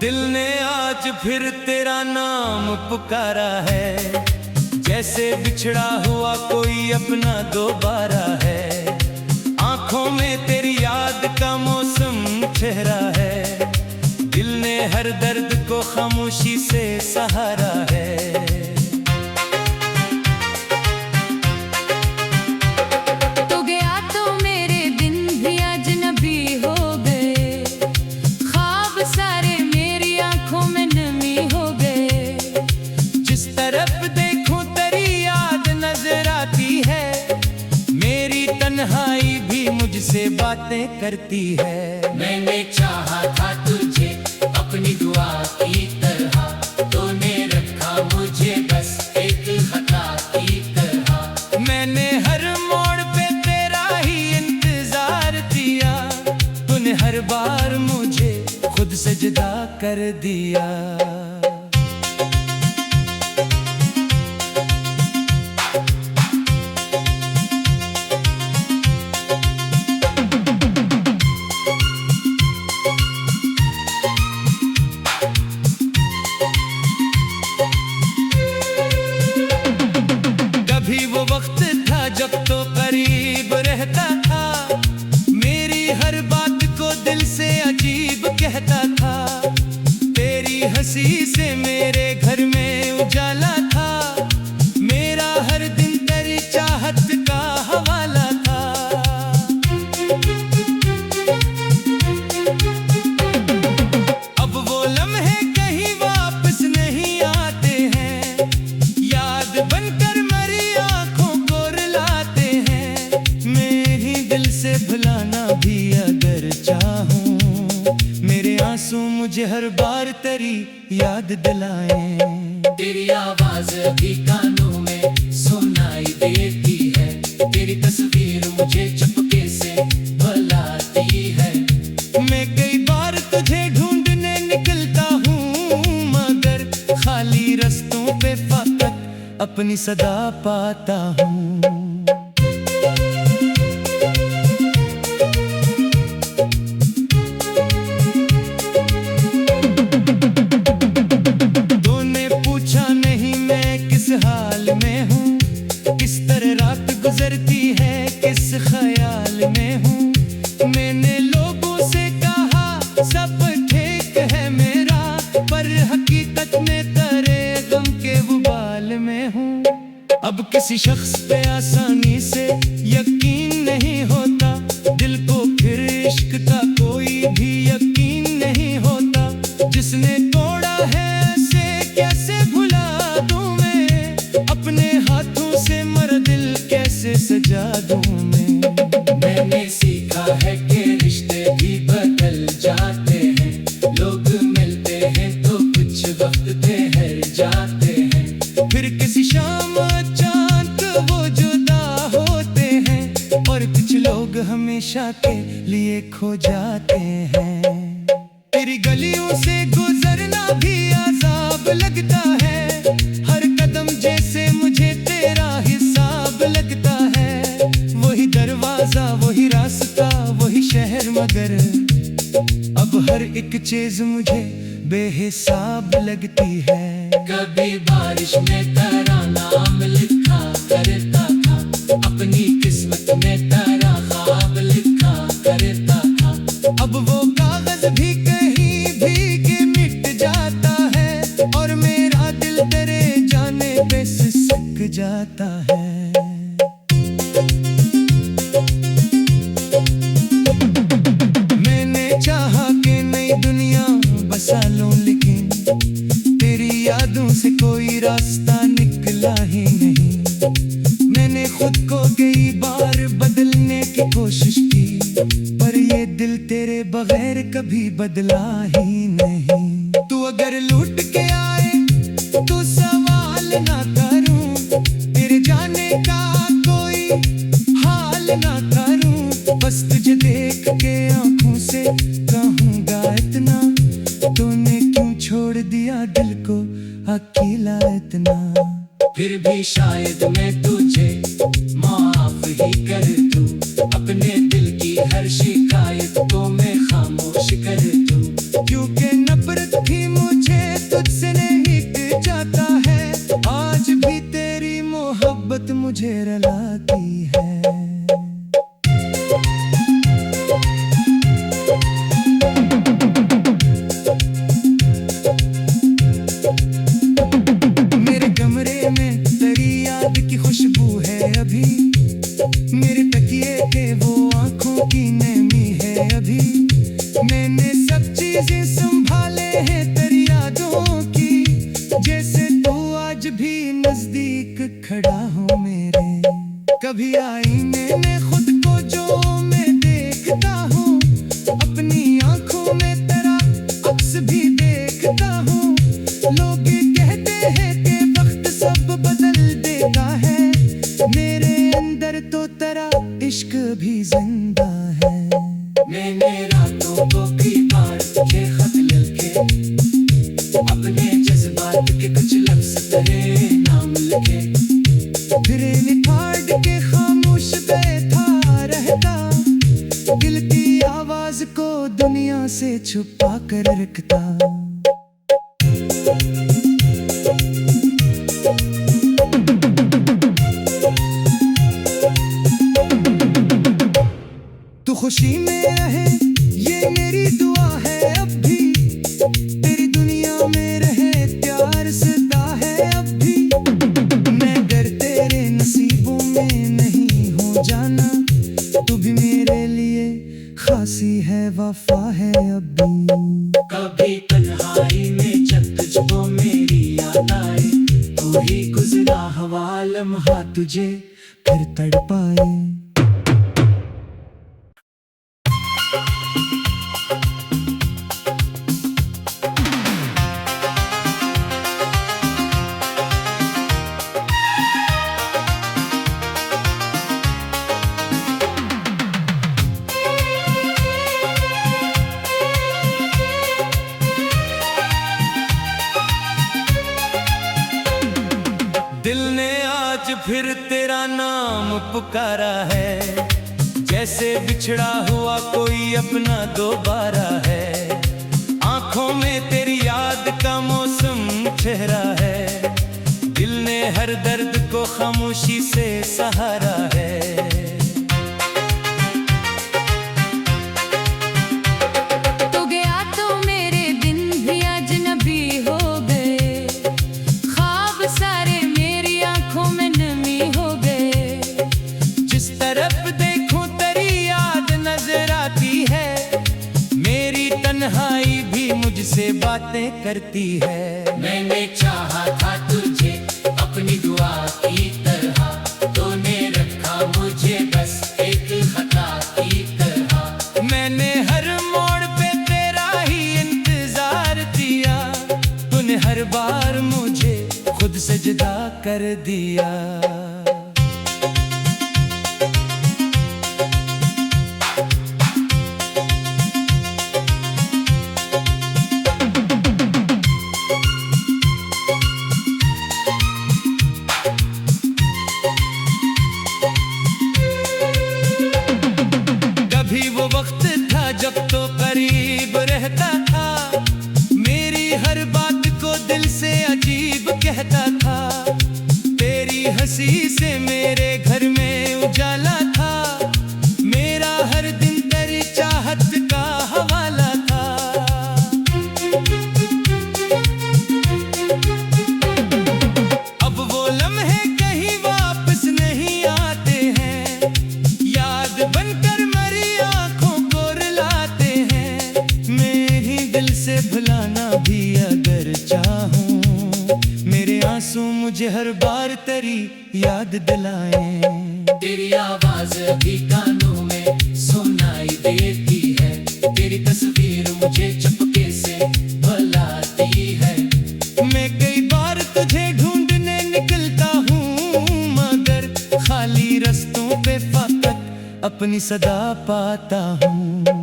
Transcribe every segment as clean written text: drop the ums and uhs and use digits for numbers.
दिल ने आज फिर तेरा नाम पुकारा है, जैसे बिछड़ा हुआ कोई अपना दोबारा है। आंखों में तेरी याद का मौसम चेहरा है, दिल ने हर दर्द को खामोशी से सहारा है। तन्हाई भी मुझसे बातें करती है। मैंने चाहा था तुझे अपनी दुआ की तरह, तूने रखा मुझे बस एक खता की तरह। मैंने हर मोड़ पे तेरा ही इंतजार किया, तूने हर बार मुझे खुद से जुदा कर दिया। वक्त था जब तो करीब रहता था, मेरी हर बात को दिल से अजीब कहता था। तेरी हंसी से मेरे घर में उजाला था, मेरा हर दिन तेरी चाहत का हवाला था। अब वो लम्हे कहीं वापस नहीं आते हैं, याद बनकर भुलाना भी अगर चाहूं, मेरे आंसू मुझे हर बार तेरी याद दिलाएं। तेरी आवाज अभी कानों में सुनाई देती है, तेरी तस्वीर मुझे चुपके से बुलाती है। मैं कई बार तुझे ढूंढने निकलता हूँ, मगर खाली रास्तों पे फकत अपनी सदा पाता हूँ। हाल में हूँ, किस तरह रात गुजरती है, किस ख्याल में हूँ। मैंने लोगों से कहा सब ठीक है मेरा, पर हकीकत में तेरे गम के गुबाल में हूँ। अब किसी शख्स पे आसानी से यकीन नहीं होता, दिल को फिर इश्क का कोई भी यकीन नहीं होता। जिसने तोड़ा है ऐसे कैसे भुला दूं मैं, अपने हाथों से मर दिल कैसे सजा दूं मैं। मैंने सीखा है कि रिश्ते भी बदल जाते हैं, लोग मिलते हैं तो कुछ वक्त ठहर जाते हैं। फिर किसी शाम अचानक वो जुदा होते हैं, और कुछ लोग हमेशा के लिए खो जाते हैं। तेरी गलियों से गुजरना भी अजाब लगता है, हर कदम जैसे मुझे तेरा हिसाब लगता है। वही दरवाजा वही रास्ता वही शहर, मगर अब हर एक चीज मुझे बेहिसाब लगती है। कभी बारिश में तेरा नाम लिखा करता था, अपनी किस्मत में तेरा ख्वाब लिखा करता था। अब वो कागज भी कहीं भीगे मिट जाता है, और मेरा दिल तेरे जाने पे सिसक जाता है। मैंने चाहा कि नई दुनिया बसा लूं, लेकिन तेरी यादों से कोई रास्ता निकला ही नहीं। मैंने खुद को कई बार बदलने की कोशिश की, पर ये दिल तेरे बगैर कभी बदला ही नहीं। तू अगर लूट के आए तो सवाल ना करूं, तेरे जाने का कोई शायद मैं तुझे माफ ही कर दूं, अपने दिल की हर शिकायत को मैं खामोश कर दूं। क्योंकि नफरत भी मुझे तुझसे नहीं जाता है, आज भी तेरी मोहब्बत मुझे रुलाती है। मेरे कमरे में तेरी याद की खुशबू है अभी, मेरे तकिए के वो आंखों की नमी है अभी। मैंने सब चीजें संभाले हैं तेरी यादों की, जैसे तू आज भी नजदीक खड़ा हो मेरे। कभी आईने में खुद को जो मैं देखता हूँ, अपनी आंखों में तेरा अक्स भी देखता हूँ। लोग कहते हैं कि वक्त सब बदल देता है, मेरे अंदर तो तेरा इश्क भी जिंदा है। मैंने रातों को कई बार तुझे खत लिखे, अपने जज्बात के कुछ लफ्ज तेरे नाम लिखे। फिर निखार के खामोश बैठा रहता, दिल की आवाज को दुनिया से छुपा कर रखता। तू खुशी में रहे ये मेरी दुआ है, अब भी तेरी दुनिया में रहे प्यार सदा है अब भी। मैं डर तेरे नसीबों में नहीं हो जाना, तू भी मेरे लिए खासी है वफा है अब भी। कभी तन्हाई में जब तुझको मेरी याद आए, कोई गुजरा हुआ लम्हा तुझे फिर तड़पाए। दिल ने आज फिर तेरा नाम पुकारा है, जैसे बिछड़ा हुआ कोई अपना दोबारा है। आंखों में तेरी याद का मौसम ठहरा है, दिल ने हर दर्द को खामोशी से सहारा है। तन्हाई भी मुझसे बातें करती है। मैंने चाहा था तुझे अपनी दुआ की तरह, तूने रखा मुझे बस एक खता की तरह। मैंने हर मोड़ पे तेरा ही इंतजार किया, तूने हर बार मुझे खुद से जुदा कर दिया। वो वक्त था जब तो करीब रहता था, मेरी हर बात को दिल से अजीब कहता था। तेरी हंसी से मेरे घर में उजाला था, मेरा हर दिन तेरी चाहत का हवाला था। अब वो लम्हे कहीं वापस नहीं आते हैं, याद बनकर से भुलाना भी अगर चाहूं, मेरे आंसू मुझे हर बार तेरी याद दिलाएं। तेरी आवाज भी कानों में सुनाई देती है, तेरी तस्वीर मुझे चुपके से बुलाती है। मैं कई बार तुझे ढूंढने निकलता हूँ, मगर खाली रास्तों पे फकत अपनी सदा पाता हूँ।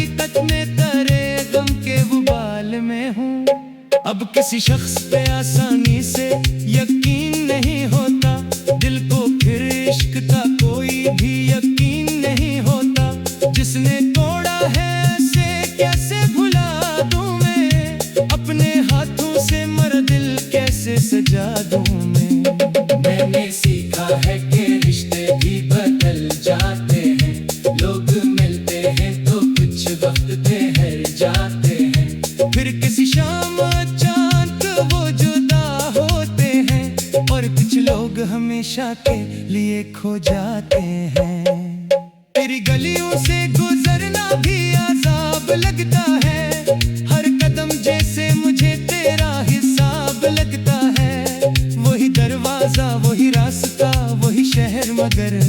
हकीकत में तेरे गम के उबाल में हूँ। अब किसी शख्स पे आसानी से यकीन नहीं होता, दिल को फिर इश्क का कोई भी यकीन नहीं होता। जिसने तोड़ा है ऐसे कैसे भुला दूं मैं, अपने हाथों से मर दिल कैसे सजा दूं मैं। मैंने सीखा है कि रिश्ते भी बदल जाते हैं, लोग मिलते हैं तो कुछ वक्त ठहर जाते हैं, फिर किसी शाम अचानक वो जुदा होते हैं, और कुछ लोग हमेशा के लिए खो जाते हैं। तेरी गलियों से गुजरना भी अजाब लगता है, हर कदम जैसे मुझे तेरा हिसाब लगता है। वही दरवाजा वही रास्ता वही शहर, मगर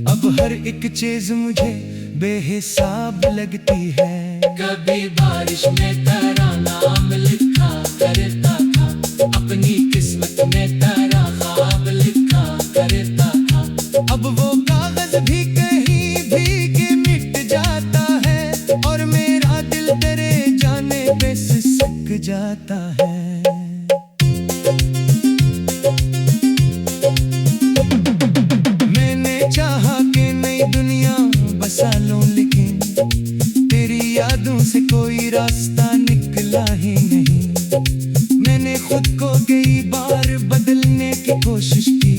अब हर एक चीज मुझे बेहिसाब लगती है। कभी बारिश में तेरा नाम लिखा करता था, अपनी किस्मत में तेरा ख्वाब लिखा करता था। अब वो कागज भी कहीं भीग के मिट जाता है, और मेरा दिल तेरे जाने पे सिसक जाता है। मैंने चाहा कि नई दुनिया बसा लूं, लेकिन तेरी यादों से कोई रास्ता निकला ही नहीं। मैंने खुद को कई बार बदलने की कोशिश की,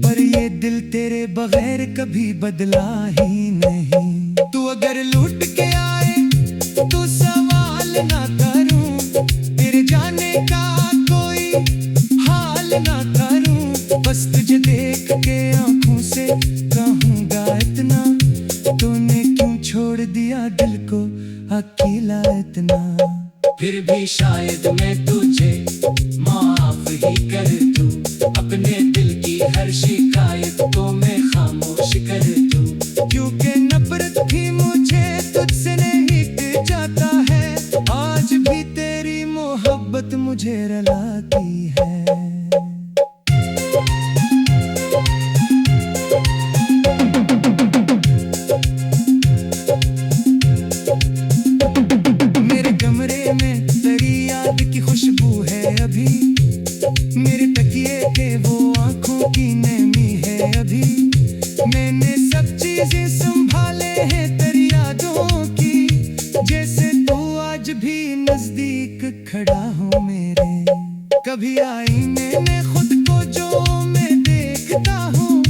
पर ये दिल तेरे बगैर कभी बदला ही नहीं। तू अगर लूट के आए तो सवाल ना करूं, तेरे जाने का कोई हाल ना करूं। बस तुझे देख के आंखों से कहूंगा इतना, तूने क्यों छोड़ दिया दिल को अकेला इतना। फिर भी शायद मैं तुझे माफ ही कर दूं, अपने दिल की हर शिकायत को मैं खामोश कर दूं। क्योंकि नफरत भी मुझे तुझसे नहीं जाता है, आज भी तेरी मोहब्बत मुझे रुलाती है। मेरे कमरे में तेरी याद की खुशबू है अभी, मेरे तकिए के वो आंखों की नमी है अभी। मैंने सब चीजें संभाले हैं तेरी यादों की, जैसे तू आज भी नजदीक खड़ा हो मेरे। कभी आईने में खुद को जो मैं देखता हूँ,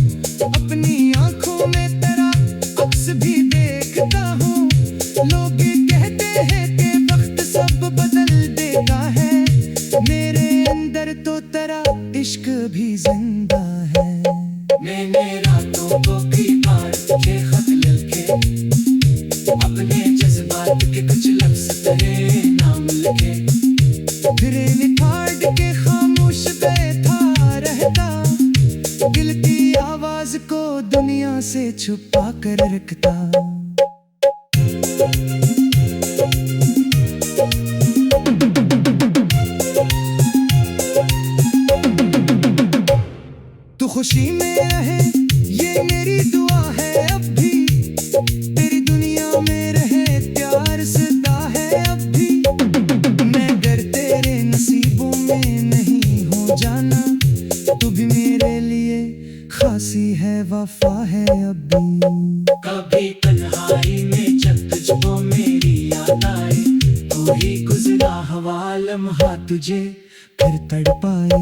अपनी आंखों में तेरा अक्स भी देखता हूँ। लोग कहते हैं कि वक्त सब बदल देता है, मेरे अंदर तो तेरा इश्क भी जिंदा है। मैंने रातों को कई बार तुझे खत लिखे, अपने जज्बात के कुछ लफ्ज तेरे नाम लिखे। फिर निखार के खामोश बैठा रहता, दिल की आवाज को दुनिया से छुपा कर रखता। तू खुशी में रहे ये मेरी दुआ है, अब भी तेरी दुनिया में रहे प्यार सदा है अब भी। मैं अगर तेरे नसीबों में नहीं हो जाना, तू भी मेरे लिए खासी है वफा है अब भी। कभी तन्हाई में जब तुझको मेरी याद आए, तो ही गुजरा हवा लम्हा तुझे फिर तड़पाए।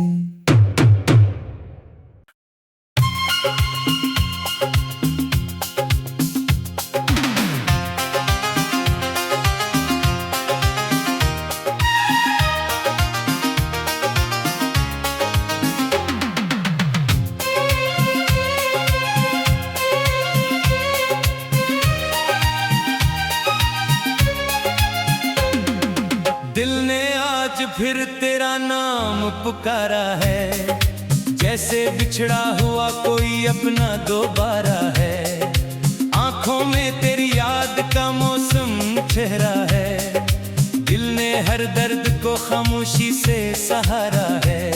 दिल ने आज फिर तेरा नाम पुकारा है, जैसे बिछड़ा हुआ कोई अपना दोबारा है। आंखों में तेरी याद का मौसम ठहरा है, दिल ने हर दर्द को खामोशी से सहारा है।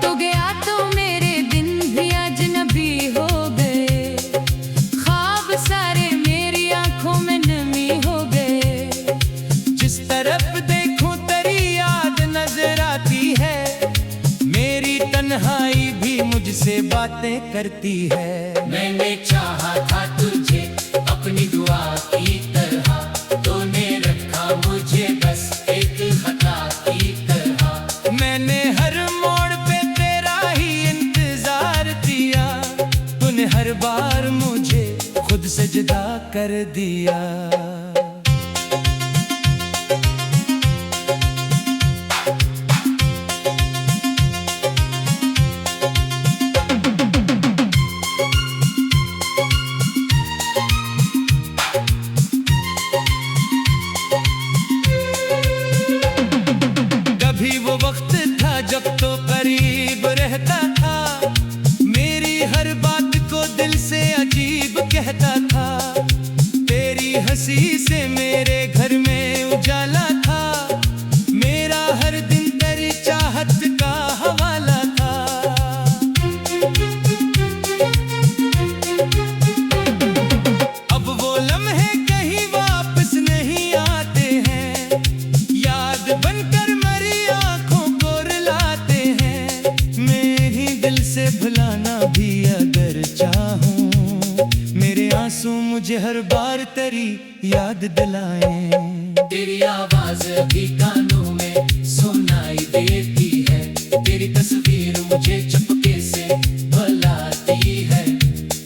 तो गया तो मेरे दिन भी अजनबी हो गए, दुआएं करती है। मैंने चाहा था तुझे अपनी दुआ की तरह, तूने रखा मुझे बस एक खता की तरह। मैंने हर मोड़ पे तेरा ही इंतजार किया, तूने हर बार मुझे खुद से जुदा कर दिया। वो वक्त था जब तो करीब रहता था, मेरी हर बात को दिल से अजीब कहता था। तेरी हंसी से मेरे घर में उजाला था, मेरा हर दिन तेरी चाहत का हवाला था। अब वो लम्हे कहीं वापस नहीं आते हैं, याद बनकर भुलाना भी अगर चाहूं, मेरे आंसू मुझे हर बार तेरी याद दिलाएं। तेरी आवाज अभी कानों में सुनाई देती है, तेरी तस्वीर मुझे चुपके से बुलाती है।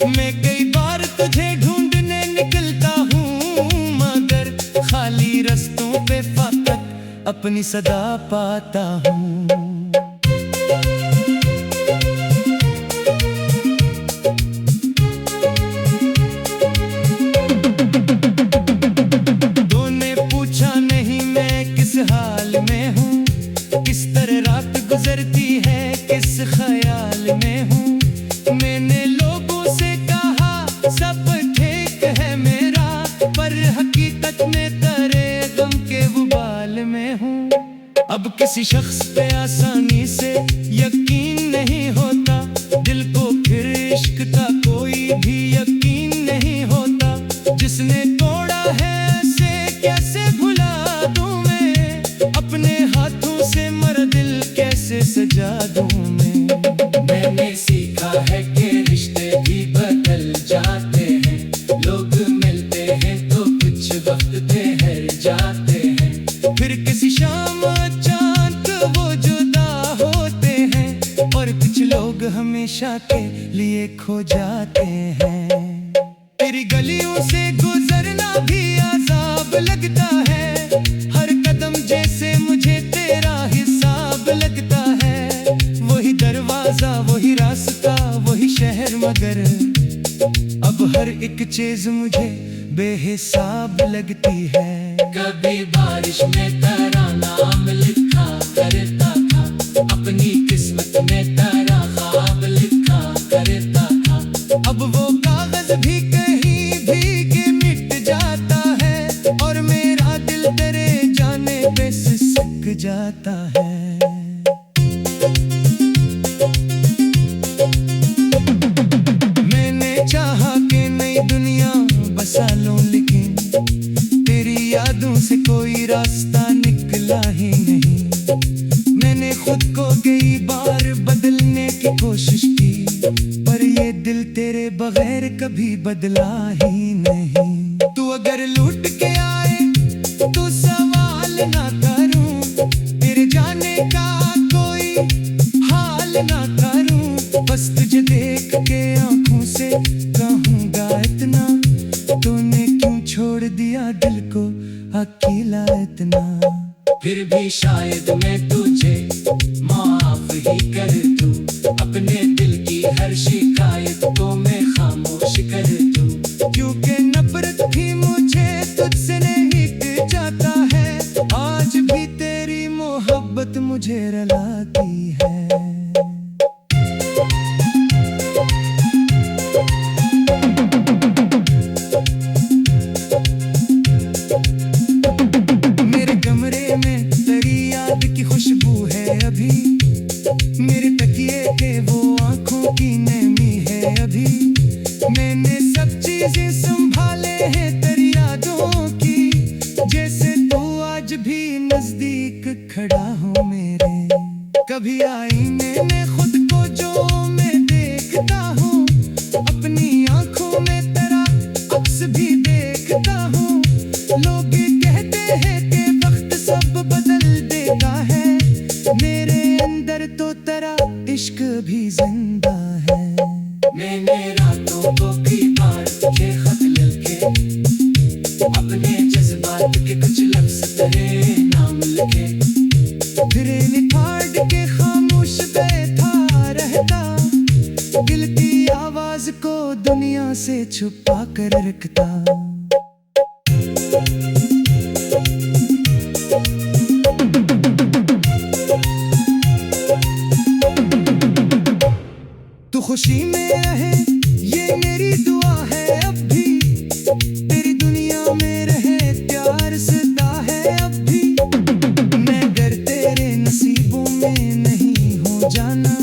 मैं कई बार तुझे ढूंढने निकलता हूँ, मगर खाली रास्तों पे फाकत अपनी सदा पाता हूँ। हाल में हूँ, किस तरह रात गुजरती है, किस ख्याल में हूँ। मैंने लोगों से कहा सब ठीक है मेरा, पर हकीकत में तेरे गम के गुबाल में हूँ। अब किसी शख्स पे आसानी से यकीन नहीं होता, दिल को फिर इश्क का कोई भी यकीन नहीं होता। जिसने तोड़ा है ऐसे कैसे भुला दूं मैं, अपने हाथों से मर दिल कैसे सजा दूं मैं। मैंने सीखा है कि रिश्ते भी बदल जाते हैं, लोग मिलते हैं तो कुछ वक्त ठहर जाते हैं। फिर किसी शाम अचानक वो जुदा होते हैं, और कुछ लोग हमेशा के लिए खो जाते हैं। तेरी गलियों से गुजरना भी अजाब लगता है, हर कदम जैसे मुझे तेरा हिसाब लगता है। वही दरवाजा वही रास्ता वही शहर, मगर अब हर एक चीज मुझे बेहिसाब लगती है। कभी बारिश में तेरा नाम लिखा करता था, अपनी किस्मत में तेरा ख्वाब लिखा करता था। अब वो कागज भी कहीं भीगे मिट जाता है, और मेरा दिल तेरे जाने पे सिसक जाता है। मैंने चाहा कि नई दुनिया बसा लूं, लेकिन तेरी यादों से कोई रास्ता निकला ही नहीं। मैंने खुद को कई बार बदलने की कोशिश की, पर ये दिल तेरे बगैर कभी बदला ही नहीं। तू अगर लूट के आए तो सवाल ना करूं, तेरे जाने का कोई हाल ना करूं। बस तुझे देख के आंखों से कहूंगा इतना, तूने क्यों छोड़ दिया दिल को अकेला इतना। फिर भी शायद मैं तुझे माफ ही कर दूं, अपने दिल की हर शिकायत को मैं खामोश कर दूं। क्योंकि नफरत भी मुझे तुझसे नहीं जाता है, आज भी तेरी मोहब्बत मुझे रुलाती है। मेरे कमरे में तेरी याद की खुशबू है अभी, मेरे तकिए के वो आंखों की नमी है अभी। मैंने सब चीजें संभाले हैं तेरी यादों की, जैसे तू आज भी नजदीक खड़ा हो मेरे। कभी आईने में खुद को जो मैं देखता हूँ, दुनिया से छुपा कर रखता। तू खुशी में रहे ये मेरी दुआ है, अब भी तेरी दुनिया में रहे प्यार सदा है अब भी। मैं अगर तेरे नसीबों में नहीं हो जाना,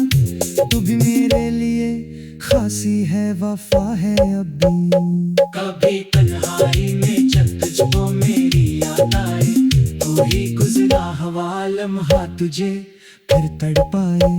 तू भी मेरे लिए खासी है वफा है अब भी। कभी तन्हाई में जब तुझको मेरी याद आए, तू ही गुजरा हुआ लम्हा तुझे फिर तड़पाए।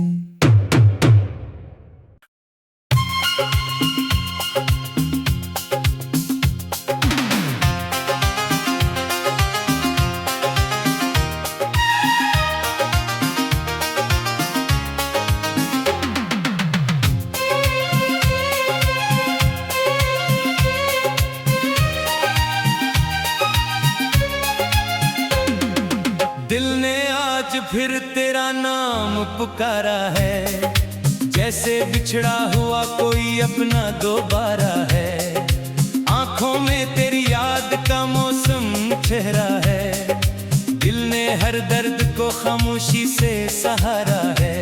दिल ने आज फिर तेरा नाम पुकारा है, जैसे बिछड़ा हुआ कोई अपना दोबारा है। आंखों में तेरी याद का मौसम ठहरा है, दिल ने हर दर्द को खामोशी से सहारा है।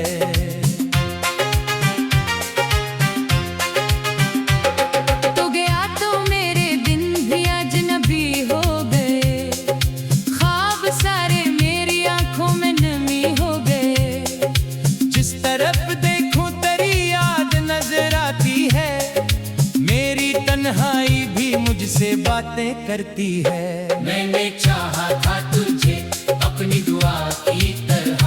तन्हाई भी मुझसे बातें करती है। मैंने चाहा था तुझे अपनी दुआ की तरह,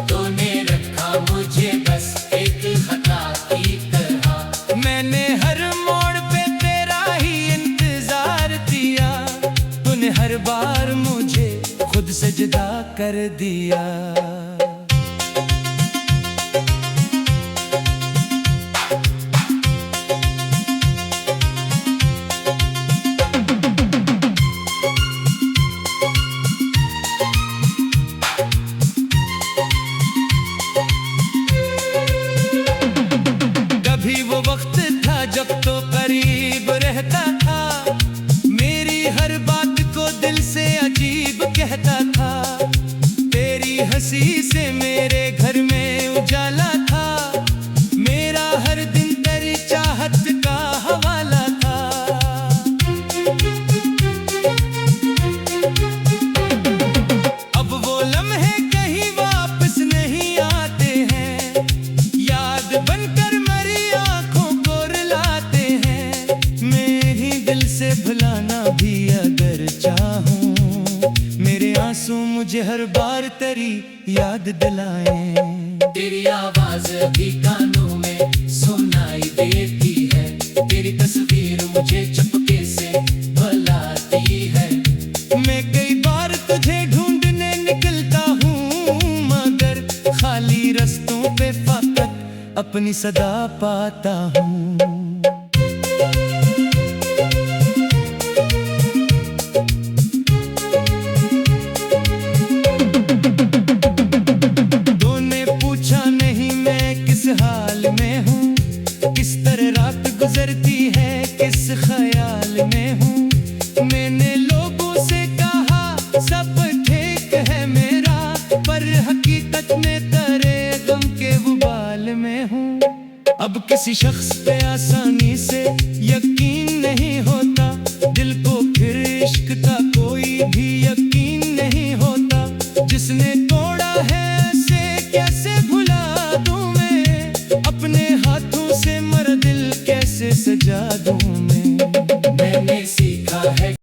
तूने रखा मुझे बस एक खता की तरह। मैंने हर मोड़ पे तेरा ही इंतजार किया, तूने हर बार मुझे खुद से जुदा कर दिया। वो वक्त था जब तो करीब रहता था, मेरी हर बात को दिल से अजीब कहता था। तेरी हंसी से मेरे घर में उजाला था, मेरा हर दिन तेरी चाहत का हवाला था। अब वो लम्हे कहीं वापस नहीं आते हैं, याद बनकर भुलाना भी अगर चाहूं, मेरे आंसू मुझे हर बार तेरी याद दिलाएं। तेरी आवाज भी कानों में सुनाई देती है, तेरी तस्वीर मुझे चुपके से बुलाती है। मैं कई बार तुझे ढूंढने निकलता हूँ, मगर खाली रास्तों पे फकत अपनी सदा पाता हूँ। हाल में हूँ, किस तरह रात गुजरती है, किस ख्याल में हूँ। मैंने लोगों से कहा सब ठीक है मेरा, पर हकीकत में तेरे गम के गुबाल में हूँ। अब किसी शख्स पे आसान